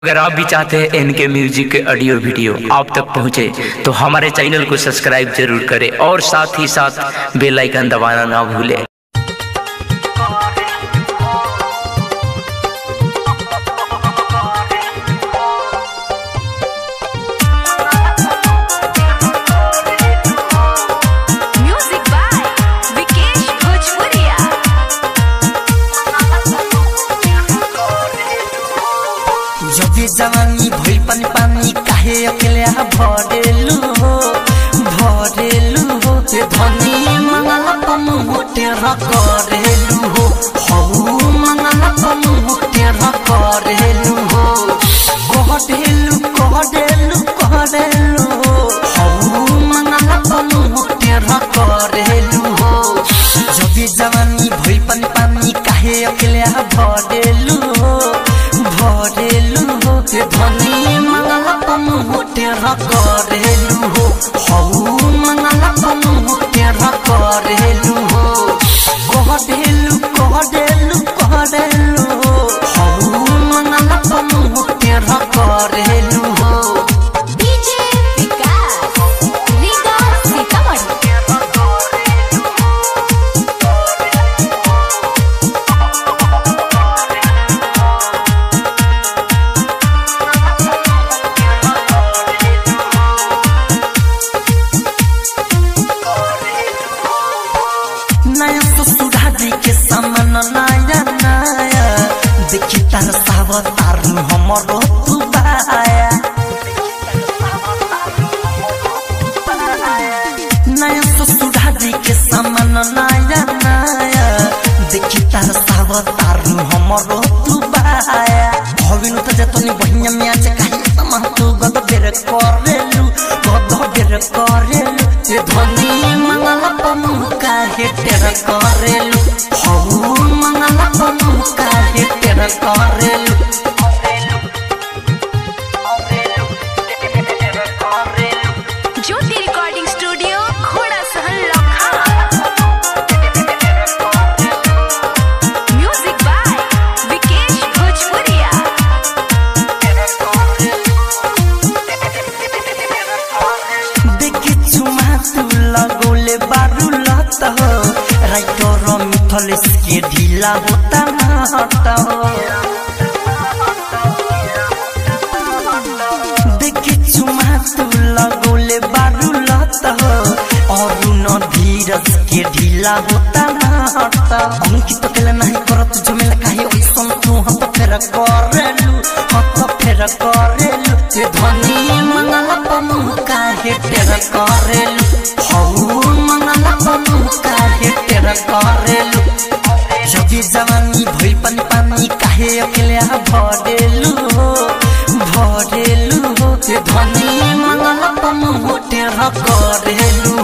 अगर आप भी चाहते हैं इनके म्यूजिक के ऑडियो वीडियो आप तक पहुंचे तो हमारे चैनल को सब्सक्राइब जरूर करें और साथ ही साथ बेल आइकन दबाना ना भूलें। जबी जवानी भइल पानी पानी काहे अकेले भरेलु हो ते धनी मंगल पम होटे करेलु हो हऊ मंगल पम होटे करेलु हो कहडेलु हऊ मंगल पम होटे करेलु हो जबी जवानी भइल पानी पानी काहे अकेले भरेलु हो ते धनी मंगल पम होटे करेलु हो हऊ मंगल पम होटे करेलु हो कहडेलु हऊ मंगल पम होटे करेलु हो। डीजे विकास रीगा सीतामढ़ी नया ससुराजी के सामन नया नया देखी तार सावतार हमरो तू बाया नया ससुराजी के सामन नया नया देखी तार सावतार हमरो तू बाया भविनु त जतनी बहिया में आज काहे तमा तू गद बेर करेलु ते धनी मंगल पम काहे तेर करेलु हऊ मंगल पम काहे तेर करेलु। ज्योति रिकॉर्डिंग स्टूडियो घोड़ा सहन लखा म्यूजिक बाय विकेश भोजपुरिया। देखी चुमा तू लगोले बारू लत हो राइटर मिथलेश के ढीला होता महता हो देखी चुमा तू लगोले बारू लत हो और न धीरज के ढीला होता महता अंकित केला नहीं करत झमेला काहे ओइसन तू हत फेर करेलु ते धनी मंगल पम काहे तेर करेलु हऊ मंगल पम काहे तेर करेलु जबी जवानी भइल पानी पानी काहे अकेले भरेलु हो ते धनी मंगल पम होटे करेलु